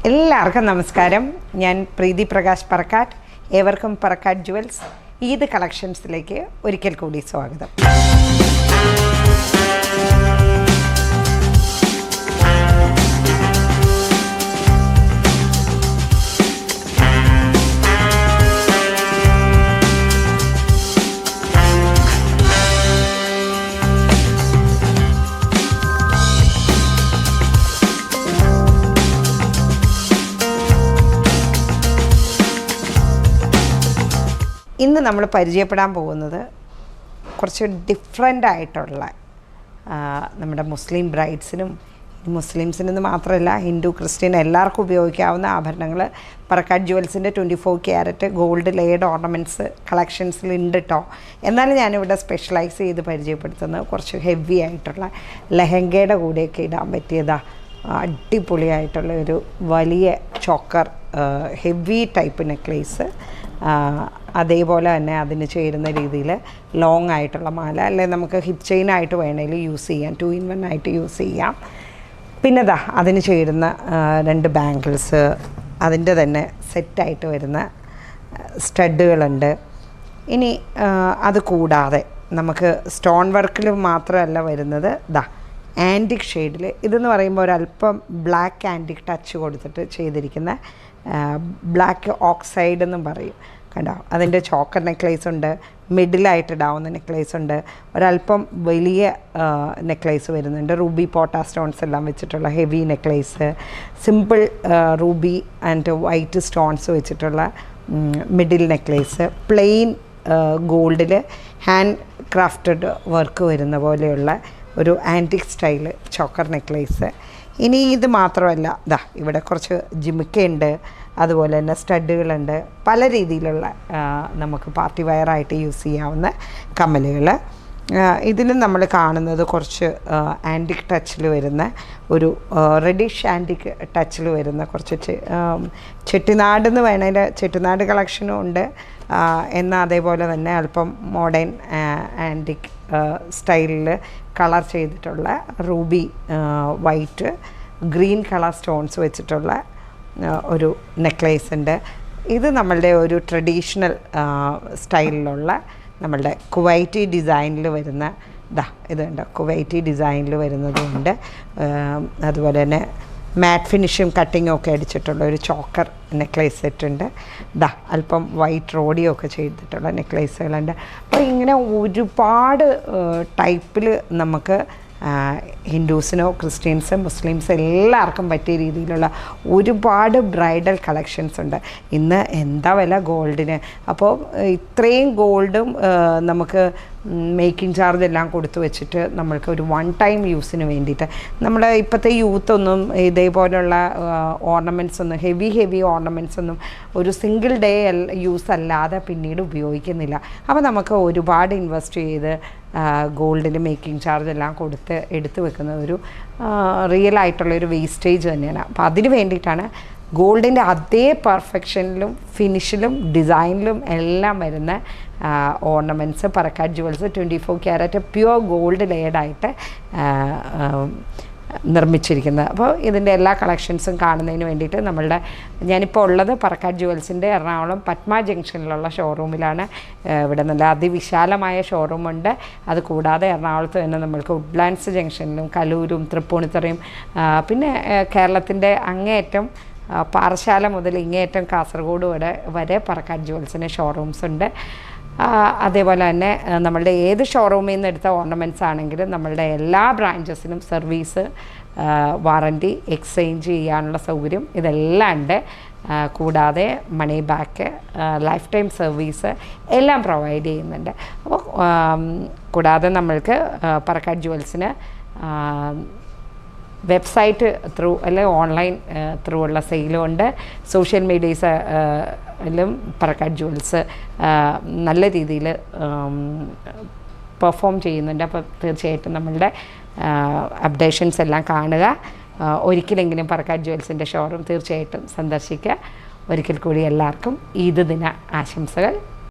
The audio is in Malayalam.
എല്ലാവർക്കും നമസ്കാരം. ഞാൻ പ്രീതി പ്രകാശ് പറക്കാട്ട്. ഏവർക്കും പറക്കാട്ട് ജുവൽസ് ഈദ് കളക്ഷൻസിലേക്ക് ഒരിക്കൽ കൂടി സ്വാഗതം. ഇന്ന് നമ്മൾ പരിചയപ്പെടാൻ പോകുന്നത് കുറച്ച് ഡിഫറെൻ്റ് ആയിട്ടുള്ള നമ്മുടെ മുസ്ലിം ബ്രൈഡ്സിനും മുസ്ലിംസിനെന്ന് മാത്രമല്ല ഹിന്ദു ക്രിസ്ത്യൻ എല്ലാവർക്കും ഉപയോഗിക്കാവുന്ന ആഭരണങ്ങൾ പറക്കാട്ട് ജുവൽസിൻ്റെ 24 ക്യാരറ്റ് ഗോൾഡ് ലെയർഡ് ഓർണമെൻറ്റ്സ് കളക്ഷൻസിലുണ്ട് കേട്ടോ. എന്നാലും ഞാനിവിടെ സ്പെഷ്യലൈസ് ചെയ്ത് പരിചയപ്പെടുത്തുന്നത് കുറച്ച് ഹെവി ആയിട്ടുള്ള ലെഹങ്കയുടെ കൂടെയൊക്കെ ഇടാൻ പറ്റിയതാ അടിപൊളിയായിട്ടുള്ള ഒരു വലിയ ചോക്കർ ഹെവി ടൈപ്പ് നെക്ലേസ്, അതേപോലെ തന്നെ അതിന് ചേരുന്ന രീതിയിൽ ലോങ് ആയിട്ടുള്ള മാല, അല്ലെങ്കിൽ നമുക്ക് ഹിപ്പ് ചെയിനായിട്ട് വേണമെങ്കിൽ യൂസ് ചെയ്യാം, 2 in 1 ആയിട്ട് യൂസ് ചെയ്യാം. പിന്നെ അതിന് ചേരുന്ന 2 ബാംഗിൾസ്, അതിൻ്റെ തന്നെ സെറ്റായിട്ട് വരുന്ന സ്റ്റഡുകളുണ്ട്. ഇനി അത് കൂടാതെ നമുക്ക് സ്റ്റോൺ വർക്കിൽ മാത്രമല്ല വരുന്നത്, ആൻറ്റിക് ഷെയ്ഡിൽ ഇതെന്ന് പറയുമ്പോൾ ഒരല്പം ബ്ലാക്ക് ആൻറ്റിക് ടച്ച് കൊടുത്തിട്ട് ചെയ്തിരിക്കുന്ന ബ്ലാക്ക് ഓക്സൈഡ് എന്നും പറയും കണ്ടോ. അതിൻ്റെ ചോക്കർ നെക്ലേസ് ഉണ്ട്, മിഡിലായിട്ട് ഇടാവുന്ന നെക്ലേസ് ഉണ്ട്, ഒരല്പം വലിയ നെക്ലേസ് വരുന്നുണ്ട്, റൂബി പോട്ടാ സ്റ്റോൺസ് എല്ലാം വെച്ചിട്ടുള്ള heavy necklace, simple ruby and white stones വെച്ചിട്ടുള്ള മിഡിൽ നെക്ലേസ്, പ്ലെയിൻ ഗോൾഡിൽ ഹാൻഡ് ക്രാഫ്റ്റഡ് വർക്ക് വരുന്ന പോലെയുള്ള ഒരു ആൻറ്റിക് സ്റ്റൈല് ചോക്കർ നെക്ലേസ്. ഇനി ഇത് മാത്രമല്ല, ഇവിടെ കുറച്ച് ജിമിക്കയുണ്ട്, അതുപോലെ തന്നെ സ്റ്റഡുകളുണ്ട്, പല രീതിയിലുള്ള നമുക്ക് പാർട്ടി വെയറായിട്ട് യൂസ് ചെയ്യാവുന്ന കമ്മലുകൾ. ഇതിലും നമ്മൾ കാണുന്നത് കുറച്ച് ആൻറ്റിക് ടച്ചിൽ വരുന്ന ഒരു റെഡിഷ് ആൻറ്റിക് ടച്ചിൽ വരുന്ന കുറച്ച് ചെട്ടിനാടെന്ന് വേണേൽ ചെട്ടിനാട് കളക്ഷനും ഉണ്ട്, എന്നാൽ അതേപോലെ തന്നെ അല്പം മോഡേൺ ആൻറ്റിക് സ്റ്റൈലിൽ കളർ ചെയ്തിട്ടുള്ള Ruby white green colour stones വെച്ചിട്ടുള്ള ഒരു നെക്ലേസ് ഉണ്ട്. ഇത് നമ്മളുടെ ഒരു ട്രഡീഷണൽ സ്റ്റൈലിലുള്ള നമ്മളുടെ കുവൈറ്റി ഡിസൈനിൽ വരുന്ന ഇതുണ്ട്, കുവൈറ്റി ഡിസൈനിൽ വരുന്നതുണ്ട്. അതുപോലെ തന്നെ മാറ്റ് ഫിനിഷും കട്ടിങ്ങും ഒക്കെ അടിച്ചിട്ടുള്ള ഒരു ചോക്കർ നെക്ലേസ് സെറ്റ് ഉണ്ട്. അല്പം വൈറ്റ് റോഡിയോ ഒക്കെ ചെയ്തിട്ടുള്ള നെക്ലേസുകളുണ്ട്. അപ്പോൾ ഇങ്ങനെ ഒരുപാട് ടൈപ്പിൽ നമുക്ക് ഹിന്ദുസിനോ ക്രിസ്ത്യൻസ് മുസ്ലിംസ് എല്ലാവർക്കും പറ്റിയ രീതിയിലുള്ള ഒരുപാട് ബ്രൈഡൽ കളക്ഷൻസ് ഉണ്ട്. ഇന്ന് എന്താ വില ഗോൾഡിന്, അപ്പോൾ ഇത്രയും ഗോൾഡും നമുക്ക് മേക്കിംഗ് ചാർജ് എല്ലാം കൊടുത്തു വെച്ചിട്ട് നമ്മൾക്ക് ഒരു 1 ടൈം യൂസിന് വേണ്ടിയിട്ട് നമ്മുടെ ഇപ്പോഴത്തെ യൂത്തൊന്നും ഇതേപോലുള്ള ഓർണമെൻറ്റ്സ് ഒന്നും ഹെവി ഓർണമെൻറ്റ്സ് ഒന്നും ഒരു സിംഗിൾ ഡേ യൂസ് അല്ലാതെ പിന്നീട് ഉപയോഗിക്കുന്നില്ല. അപ്പോൾ നമുക്ക് ഒരുപാട് ഇൻവെസ്റ്റ് ചെയ്ത് ഗോൾഡിൽ മേക്കിംഗ് ചാർജ് എല്ലാം കൊടുത്ത് എടുത്തു വെക്കുന്ന ഒരു റിയൽ ആയിട്ടുള്ളൊരു വേസ്റ്റേജ് തന്നെയാണ്. അപ്പോൾ അതിന് വേണ്ടിയിട്ടാണ് ഗോൾഡിൻ്റെ അതേ പെർഫെക്ഷനിലും ഫിനിഷിലും ഡിസൈനിലും എല്ലാം വരുന്ന ornaments Parakkat jewels 24 carat pure gold ലെയർഡായിട്ട് നിർമ്മിച്ചിരിക്കുന്നത്. അപ്പോൾ ഇതിൻ്റെ എല്ലാ കളക്ഷൻസും കാണുന്നതിന് വേണ്ടിയിട്ട് ഞാനിപ്പോൾ ഉള്ളത് പറക്കാട്ട് ജുവൽസിൻ്റെ എറണാകുളം പത്മ ജംഗ്ഷനിലുള്ള ഷോറൂമിലാണ്. ഇവിടെ നല്ല അതിവിശാലമായ ഷോറൂമുണ്ട്. അത് കൂടാതെ എറണാകുളത്ത് തന്നെ നമ്മൾക്ക് വുഡ്ലാൻഡ്സ് ജംഗ്ഷനിലും കലൂരും തൃപ്പൂണിത്തുറയും പിന്നെ കേരളത്തിൻ്റെ അങ്ങേയറ്റം പാറശാല മുതൽ ഇങ്ങേയറ്റം കാസർഗോഡ് വരെ പറക്കാട്ട് ജുവൽസിന് ഷോറൂംസ് ഉണ്ട്. അതേപോലെ തന്നെ നമ്മളുടെ ഏത് ഷോറൂമിൽ നിന്ന് എടുത്ത ഓർണമെൻറ്റ്സ് ആണെങ്കിലും നമ്മളുടെ എല്ലാ ബ്രാഞ്ചസിനും സർവീസ്, വാറൻറ്റി, എക്സ്ചേഞ്ച് ചെയ്യാനുള്ള സൗകര്യം ഇതെല്ലാം ഉണ്ട്. കൂടാതെ money back, life time service എല്ലാം പ്രൊവൈഡ് ചെയ്യുന്നുണ്ട്. അപ്പോൾ കൂടാതെ നമ്മൾക്ക് പറക്കാട്ട് ജുവൽസിന് വെബ്സൈറ്റ് ത്രൂ അല്ലെങ്കിൽ ഓൺലൈൻ ത്രൂ ഉള്ള സെയിലും ഉണ്ട്. സോഷ്യൽ മീഡിയയിലും പറക്കാട്ട് ജുവൽസ് നല്ല രീതിയിൽ പെർഫോം ചെയ്യുന്നുണ്ട്. അപ്പോൾ തീർച്ചയായിട്ടും നമ്മളുടെ അപ്ഡേഷൻസ് എല്ലാം കാണുക. ഒരിക്കലെങ്കിലും പറക്കാട്ട് ജുവൽസിൻ്റെ ഷോറൂം തീർച്ചയായിട്ടും സന്ദർശിക്കുക. ഒരിക്കൽ കൂടി എല്ലാവർക്കും ഈദ് ദിന ആശംസകൾ.